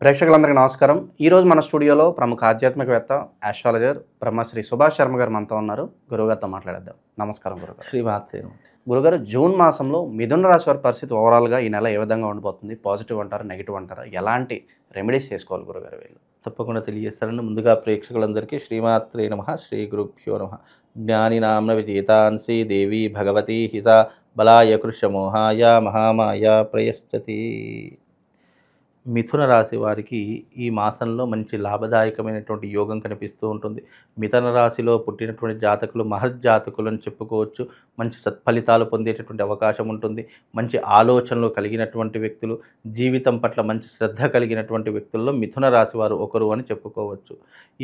ప్రేక్షకులందరికీ నమస్కారం. ఈరోజు మన స్టూడియోలో ప్రముఖ ఆధ్యాత్మికవేత్త, ఆస్ట్రాలజర్ బ్రహ్మశ్రీ సుభాష్ శర్మ గారు మనతో ఉన్నారు. గురువుగారితో మాట్లాడేద్దాం. నమస్కారం గురుగారు. శ్రీమాత్రే. గురుగారు, జూన్ మాసంలో మిథున రాశి వారి పరిస్థితి ఓవరాల్గా ఈ నెల ఏ విధంగా ఉండిపోతుంది? పాజిటివ్ అంటారా, నెగిటివ్ అంటారా? ఎలాంటి రెమెడీస్ చేసుకోవాలి గురుగారు వీళ్ళు? తప్పకుండా తెలియజేస్తారండి. ముందుగా ప్రేక్షకులందరికీ శ్రీమాత్రే నమః, శ్రీ గురుభ్యో నమః. జ్ఞానినామ్న విజేతాంసి దేవి భగవతి హిత బలాయ కృషమోహాయ మహామాయ ప్రయశ్చతి. మిథున రాశి వారికి ఈ మాసంలో మంచి లాభదాయకమైనటువంటి యోగం కనిపిస్తూ ఉంటుంది. మిథున రాశిలో పుట్టినటువంటి జాతకులు మహర్జాతకులు అని చెప్పుకోవచ్చు. మంచి సత్ఫలితాలు పొందేటటువంటి అవకాశం ఉంటుంది. మంచి ఆలోచనలు కలిగినటువంటి వ్యక్తులు, జీవితం పట్ల మంచి శ్రద్ధ కలిగినటువంటి వ్యక్తుల్లో మిథున రాశి వారు ఒకరు అని చెప్పుకోవచ్చు.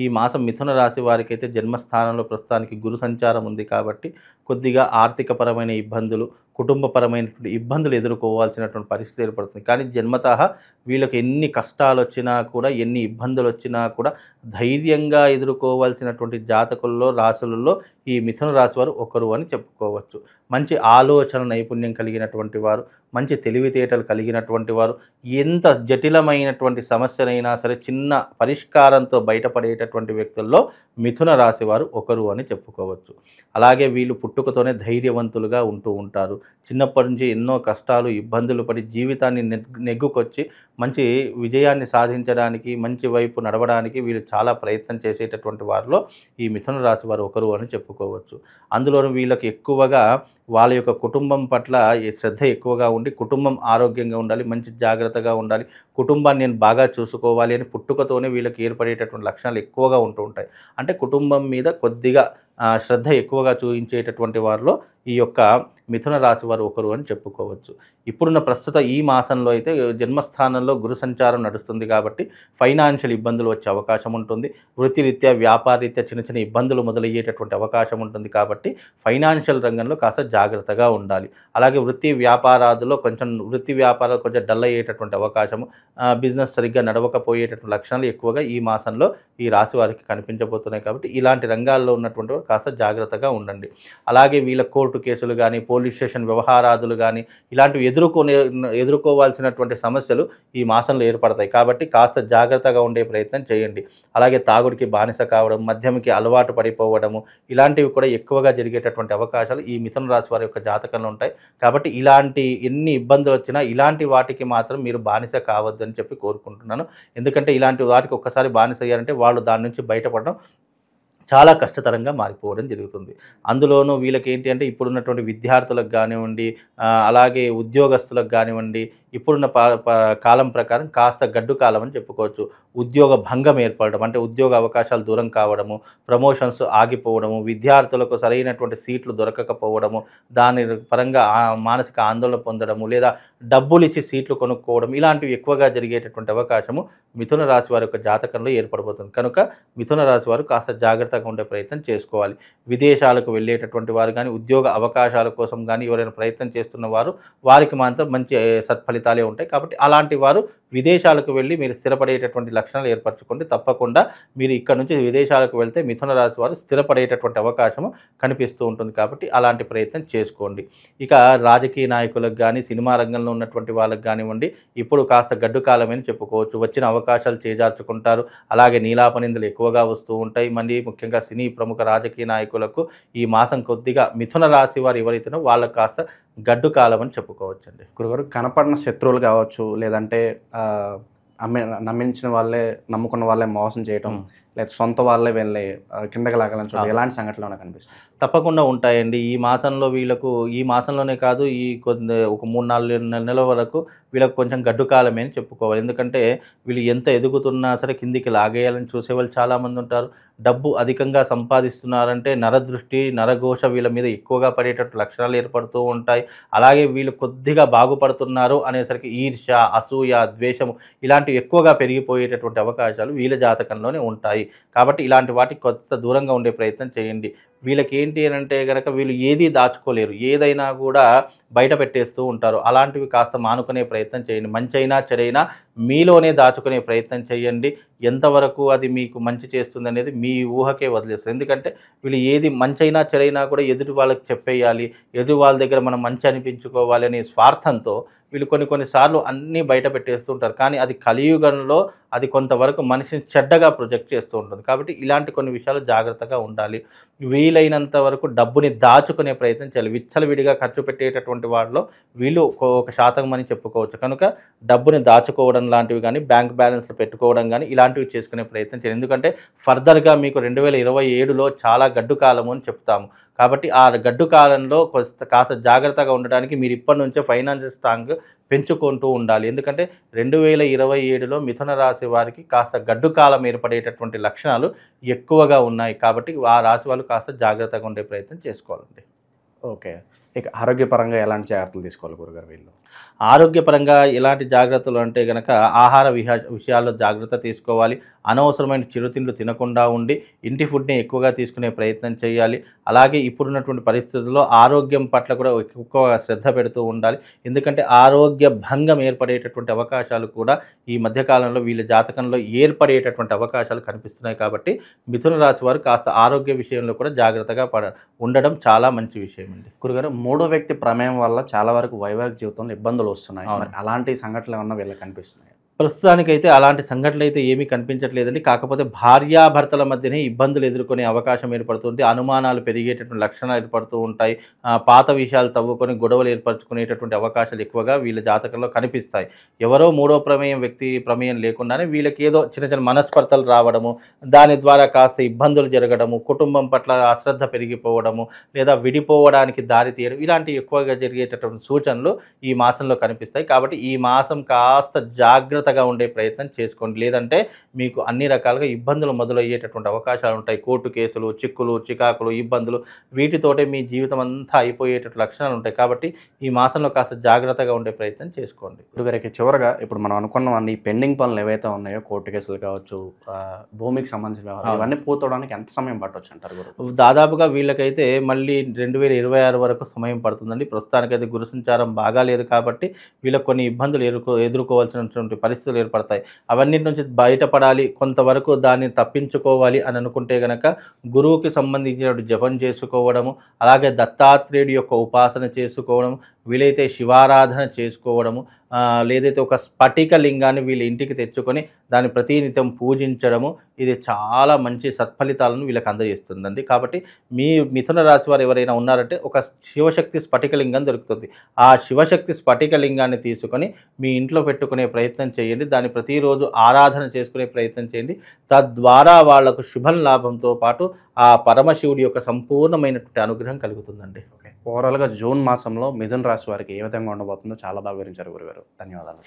ఈ మాసం మిథున రాశి వారికి అయితే జన్మస్థానంలో ప్రస్తుతానికి గురు సంచారం ఉంది కాబట్టి కొద్దిగా ఆర్థికపరమైన ఇబ్బందులు, కుటుంబపరమైనటువంటి ఇబ్బందులు ఎదుర్కోవాల్సినటువంటి పరిస్థితి ఏర్పడుతుంది. కానీ జన్మతః వీళ్ళకి ఎన్ని కష్టాలు వచ్చినా కూడా, ఎన్ని ఇబ్బందులు వచ్చినా కూడా ధైర్యంగా ఎదుర్కోవాల్సినటువంటి జాతకుల్లో, రాశులలో ఈ మిథున రాశి వారు ఒకరు అని చెప్పుకోవచ్చు. మంచి ఆలోచన నైపుణ్యం కలిగినటువంటి వారు, మంచి తెలివితేటలు కలిగినటువంటి వారు, ఎంత జటిలమైనటువంటి సమస్యనైనా సరే చిన్న పరిష్కారంతో బయటపడేటటువంటి వ్యక్తుల్లో మిథున రాశి వారు ఒకరు అని చెప్పుకోవచ్చు. అలాగే వీళ్ళు పుట్టుకతోనే ధైర్యవంతులుగా ఉంటూ ఉంటారు. చిన్నప్పటి నుంచి ఎన్నో కష్టాలు, ఇబ్బందులు పడి జీవితాన్ని నెగ్గుకొచ్చి మంచి విజయాన్ని సాధించడానికి, మంచి వైపు నడవడానికి వీళ్ళు చాలా ప్రయత్నం చేసేటటువంటి వారిలో ఈ మిథున రాశి వారు ఒకరు అని చెప్పుకోవచ్చు. అందులోనూ వీళ్ళకి ఎక్కువగా వాళ్ళ యొక్క కుటుంబం పట్ల శ్రద్ధ ఎక్కువగా ఉండి, కుటుంబం ఆరోగ్యంగా ఉండాలి, మంచి జాగ్రత్తగా ఉండాలి, కుటుంబాన్ని నేను బాగా చూసుకోవాలి అని పుట్టుకతోనే వీళ్ళకి ఏర్పడేటటువంటి లక్షణాలు ఎక్కువగా ఉంటూ ఉంటాయి. అంటే కుటుంబం మీద కొద్దిగా శ్రద్ధ ఎక్కువగా చూపించేటటువంటి వారిలో ఈ యొక్క మిథున రాశి వారు ఒకరు అని చెప్పుకోవచ్చు. ఇప్పుడున్న ప్రస్తుత ఈ మాసంలో అయితే జన్మస్థానంలో గురు సంచారం నడుస్తుంది కాబట్టి ఫైనాన్షియల్ ఇబ్బందులు వచ్చే అవకాశం ఉంటుంది. వృత్తిరీత్యా, వ్యాపారరీత్యా చిన్న చిన్న ఇబ్బందులు మొదలయ్యేటటువంటి అవకాశం ఉంటుంది. కాబట్టి ఫైనాన్షియల్ రంగంలో కాస్త జాగ్రత్తగా ఉండాలి. అలాగే వృత్తి వ్యాపారాదులో వృత్తి వ్యాపారాలు కొంచెం డల్ అయ్యేటటువంటి అవకాశము, బిజినెస్ సరిగ్గా నడవకపోయేటటువంటి లక్షణాలు ఎక్కువగా ఈ మాసంలో ఈ రాశి వారికి కనిపించబోతున్నాయి. కాబట్టి ఇలాంటి రంగాల్లో ఉన్నటువంటి వారు కాస్త జాగ్రత్తగా ఉండండి. అలాగే వీళ్ళ కోర్టు కేసులు కానీ, పోలీస్ స్టేషన్ వ్యవహారాదులు కానీ ఇలాంటివి ఎదుర్కోవాల్సినటువంటి సమస్యలు ఈ మాసంలో ఏర్పడతాయి. కాబట్టి కాస్త జాగ్రత్తగా ఉండే ప్రయత్నం చేయండి. అలాగే తాగుడికి బానిస కావడం, మద్యంకి అలవాటు పడిపోవడము ఇలాంటివి కూడా ఎక్కువగా జరిగేటటువంటి అవకాశాలు ఈ మిథున రాశి వారి యొక్క జాతకంలో ఉంటాయి. కాబట్టి ఇలాంటి ఎన్ని ఇబ్బందులు వచ్చినా ఇలాంటి వాటికి మాత్రం మీరు బానిస కావద్దు అని చెప్పి కోరుకుంటున్నాను. ఎందుకంటే ఇలాంటి వాటికి ఒక్కసారి బానిస అయ్యారంటే వాళ్ళు దాని నుంచి బయటపడడం చాలా కష్టతరంగా మారిపోవడం జరుగుతుంది. అందులోనూ వీళ్ళకి ఏంటి అంటే ఇప్పుడున్నటువంటి విద్యార్థులకు కానివ్వండి, అలాగే ఉద్యోగస్తులకు కానివ్వండి, ఇప్పుడున్న కాలం ప్రకారం కాస్త గడ్డు కాలం అని చెప్పుకోవచ్చు. ఉద్యోగ భంగం ఏర్పడడం, అంటే ఉద్యోగ అవకాశాలు దూరం కావడము, ప్రమోషన్స్ ఆగిపోవడము, విద్యార్థులకు సరైనటువంటి సీట్లు దొరకకపోవడము, దాని పరంగా మానసిక ఆందోళన పొందడము, లేదా డబ్బులు ఇచ్చి సీట్లు కొనుక్కోవడం ఇలాంటివి ఎక్కువగా జరిగేటటువంటి అవకాశము మిథున రాశి వారి యొక్క జాతకంలో ఏర్పడబోతుంది. కనుక మిథున రాశి వారు కాస్త జాగ్రత్తగా ఉండే ప్రయత్నం చేసుకోవాలి. విదేశాలకు వెళ్ళేటటువంటి వారు కానీ, ఉద్యోగ అవకాశాల కోసం కానీ ఎవరైనా ప్రయత్నం చేస్తున్న వారికి మాత్రం మంచి సత్ఫలితాలే ఉంటాయి. కాబట్టి అలాంటి వారు విదేశాలకు వెళ్ళి మీరు స్థిరపడేటటువంటి లక్షణాలు ఏర్పరచుకోండి. తప్పకుండా మీరు ఇక్కడ నుంచి విదేశాలకు వెళ్తే మిథున రాశి వారు స్థిరపడేటటువంటి అవకాశము కనిపిస్తూ ఉంటుంది. కాబట్టి అలాంటి ప్రయత్నం చేసుకోండి. ఇక రాజకీయ నాయకులకు కానీ, సినిమా రంగంలో ఉన్నటువంటి వాళ్ళకి కానివ్వండి, ఇప్పుడు కాస్త గడ్డు కాలమని చెప్పుకోవచ్చు. వచ్చిన అవకాశాలు చేజార్చుకుంటారు. అలాగే నీలాపనిందలు ఎక్కువగా వస్తూ ఉంటాయి. మళ్ళీ ముఖ్యంగా సినీ ప్రముఖ రాజకీయ నాయకులకు ఈ మాసం కొద్దిగా మిథున రాశి వారు ఎవరైతేనో వాళ్ళకు కాస్త గడ్డు కాలం అని చెప్పుకోవచ్చండి. గురుగారు, కనపడిన శత్రువులు కావచ్చు, లేదంటే నమ్మించిన వాళ్ళే, నమ్ముకున్న వాళ్ళే మోసం చేయటం, లేదా సొంత వాళ్ళే వెళ్ళి కిందకి లాగాలని చూడండి, ఎలాంటి సంఘటనలు కనిపిస్తుంది? తప్పకుండా ఉంటాయండి. ఈ మాసంలో వీళ్ళకు, ఈ మాసంలోనే కాదు, ఈ ఒక 3-4 నెలల వరకు వీళ్ళకు కొంచెం గడ్డు కాలమే అని చెప్పుకోవాలి. ఎందుకంటే వీళ్ళు ఎంత ఎదుగుతున్నా సరే కిందికి లాగేయాలని చూసేవాళ్ళు చాలామంది ఉంటారు. డబ్బు అధికంగా సంపాదిస్తున్నారంటే నరదృష్టి, నరఘోష వీళ్ళ మీద ఎక్కువగా పడేటట్టు లక్షణాలు ఏర్పడుతూ ఉంటాయి. అలాగే వీళ్ళు కొద్దిగా బాగుపడుతున్నారు అనేసరికి ఈర్ష్య, అసూయ, ద్వేషము ఇలాంటివి ఎక్కువగా పెరిగిపోయేటటువంటి అవకాశాలు వీళ్ళ జాతకంలోనే ఉంటాయి. కాబట్టి ఇలాంటి వాటికి కొత్త దూరంగా ఉండే ప్రయత్నం చేయండి. వీళ్ళకి ఏంటి అని అంటే కనుక వీళ్ళు ఏది దాచుకోలేరు, ఏదైనా కూడా బయట పెట్టేస్తూ ఉంటారు. అలాంటివి కాస్త మానుకునే ప్రయత్నం చేయండి. మంచైనా చెడైనా మీలోనే దాచుకునే ప్రయత్నం చేయండి. ఎంతవరకు అది మీకు మంచి చేస్తుంది అనేది మీ ఊహకే వదిలేస్తారు. ఎందుకంటే వీళ్ళు ఏది మంచైనా చెడైనా కూడా ఎదుటి వాళ్ళకి చెప్పేయాలి, ఎదుటి వాళ్ళ దగ్గర మనం మంచి అనిపించుకోవాలి అనే స్వార్థంతో వీళ్ళు కొన్ని సార్లు అన్నీ బయట పెట్టేస్తూ ఉంటారు. కానీ అది కలియుగంలో అది కొంతవరకు మనిషిని చెడ్డగా ప్రొజెక్ట్ చేస్తూ ఉంటుంది. కాబట్టి ఇలాంటి కొన్ని విషయాలు జాగ్రత్తగా ఉండాలి. వీలైనంత వరకు డబ్బుని దాచుకునే ప్రయత్నం చేయాలి. విచ్చలవిడిగా ఖర్చు పెట్టేటటువంటి వాళ్ళలో వీళ్ళు ఒక శాతం అని చెప్పుకోవచ్చు. కనుక డబ్బుని దాచుకోవడం లాంటివి కానీ, బ్యాంక్ బ్యాలెన్స్లు పెట్టుకోవడం కానీ ఇలాంటివి చేసుకునే ప్రయత్నం చేయాలి. ఎందుకంటే ఫర్దర్గా మీకు 2027లో చాలా గడ్డు కాలము అని చెప్తాము. కాబట్టి ఆ గడ్డు కాలంలో కాస్త జాగ్రత్తగా ఉండడానికి మీరు ఇప్పటి నుంచే ఫైనాన్షియల్ స్ట్రాంగ్ పెంచుకుంటూ ఉండాలి. ఎందుకంటే 2027లో మిథున రాశి వారికి కాస్త గడ్డు కాలం ఏర్పడేటటువంటి లక్షణాలు ఎక్కువగా ఉన్నాయి. కాబట్టి ఆ రాశి వాళ్ళు కాస్త జాగ్రత్తగా ఉండే ప్రయత్నం చేసుకోవాలండి. ఓకే. ఇక ఆరోగ్యపరంగా ఎలాంటి జాగ్రత్తలు తీసుకోవాలి గురుగారు వీళ్ళు? ఆరోగ్యపరంగా ఎలాంటి జాగ్రత్తలు అంటే గనక ఆహార విషయాల్లో జాగ్రత్త తీసుకోవాలి. అనవసరమైన చిరుతిండ్లు తినకుండా ఉండి ఇంటి ఫుడ్ని ఎక్కువగా తీసుకునే ప్రయత్నం చేయాలి. అలాగే ఇప్పుడున్నటువంటి పరిస్థితుల్లో ఆరోగ్యం పట్ల కూడా ఎక్కువ శ్రద్ధ పెడుతూ ఉండాలి. ఎందుకంటే ఆరోగ్య భంగం ఏర్పడేటటువంటి అవకాశాలు కూడా ఈ మధ్యకాలంలో వీళ్ళ జాతకంలో ఏర్పడేటటువంటి అవకాశాలు కనిపిస్తున్నాయి. కాబట్టి మిథున రాశి వారు కాస్త ఆరోగ్య విషయంలో కూడా జాగ్రత్తగా ఉండడం చాలా మంచి విషయం అండి. గురుగారు, మూడో వ్యక్తి ప్రమేయం వల్ల చాలా వరకు వైవాహిక జీవితంలో ఇబ్బందులు వస్తున్నాయి. మరి అలాంటి సంఘటనలు ఏమన్నా వీళ్ళకి కనిపిస్తున్నాయి? ప్రస్తుతానికైతే అలాంటి సంఘటనలు అయితే ఏమీ కనిపించట్లేదండి. కాకపోతే భార్యాభర్తల మధ్యనే ఇబ్బందులు ఎదుర్కొనే అవకాశం ఏర్పడుతుంది. అనుమానాలు పెరిగేటటువంటి లక్షణాలు ఏర్పడుతూ ఉంటాయి. పాత విషయాలు తవ్వుకొని గొడవలు ఏర్పరచుకునేటటువంటి అవకాశాలు ఎక్కువగా వీళ్ళ జాతకంలో కనిపిస్తాయి. ఎవరో మూడో వ్యక్తి ప్రమేయం లేకుండానే వీళ్ళకి ఏదో చిన్న మనస్పర్ధలు రావడము, దాని ద్వారా కాస్త ఇబ్బందులు జరగడము, కుటుంబం పట్ల అశ్రద్ధ పెరిగిపోవడము, లేదా విడిపోవడానికి దారి తీయడం, ఇలాంటివి ఎక్కువగా జరిగేటటువంటి సూచనలు ఈ మాసంలో కనిపిస్తాయి. కాబట్టి ఈ మాసం కాస్త జాగ్రత్తగా ఉండే ప్రయత్నం చేసుకోండి. లేదంటే మీకు అన్ని రకాలుగా ఇబ్బందులు మొదలయ్యేటటువంటి అవకాశాలు ఉంటాయి. కోర్టు కేసులు, చిక్కులు, చికాకులు, ఇబ్బందులు, వీటితోటే మీ జీవితం అంతా అయిపోయేటటువంటి లక్షణాలు ఉంటాయి. కాబట్టి ఈ మాసంలో కాస్త జాగ్రత్తగా ఉండే ప్రయత్నం చేసుకోండి. గురుగారికి చివరగా ఇప్పుడు మనం అనుకున్నవన్నీ పెండింగ్ పనులు ఏవైతే ఉన్నాయో, కోర్టు కేసులు కావచ్చు, భూమికి సంబంధించిన ఇవన్నీ పూర్తవడానికి ఎంత సమయం పట్టవచ్చు అంటారు గురు? దాదాపుగా వీళ్ళకైతే మళ్ళీ 2026 వరకు సమయం పడుతుందండి. ప్రస్తుతానికైతే గురు సంచారం బాగాలేదు కాబట్టి వీళ్ళకి కొన్ని ఇబ్బందులు ఎదుర్కోవాల్సినటువంటి పరిస్థితులు ఏర్పడతాయి. అవన్నిటి నుంచి బయటపడాలి, కొంతవరకు దాన్ని తప్పించుకోవాలి అని అనుకుంటే గనక గురువుకి సంబంధించిన జపం చేసుకోవడము, అలాగే దత్తాత్రేయుడి యొక్క ఉపాసన చేసుకోవడం, వీలైతే శివారాధన చేసుకోవడము, లేదైతే ఒక స్ఫటిక లింగాన్ని వీళ్ళ ఇంటికి తెచ్చుకొని దాన్ని ప్రతినిత్యం పూజించడము, ఇది చాలా మంచి సత్ఫలితాలను వీళ్ళకి అందజేస్తుందండి. కాబట్టి మీ మిథున రాశి వారు ఎవరైనా ఉన్నారంటే ఒక శివశక్తి స్ఫటిక లింగం దొరుకుతుంది. ఆ శివశక్తి స్ఫటిక లింగాన్ని తీసుకొని మీ ఇంట్లో పెట్టుకునే ప్రయత్నం చేయండి. దాన్ని ప్రతిరోజు ఆరాధన చేసుకునే ప్రయత్నం చేయండి. తద్వారా వాళ్లకు శుభం లాభంతో పాటు ఆ పరమశివుడి యొక్క సంపూర్ణమైనటువంటి అనుగ్రహం కలుగుతుందండి. ఓకే. ఓవరాల్గా జూన్ మాసంలో మిథున రాశి వారికి ఏ విధంగా ఉండబోతుందో చాలా బాగా వివరించారు గురుగారు. ధన్యవాదాలు.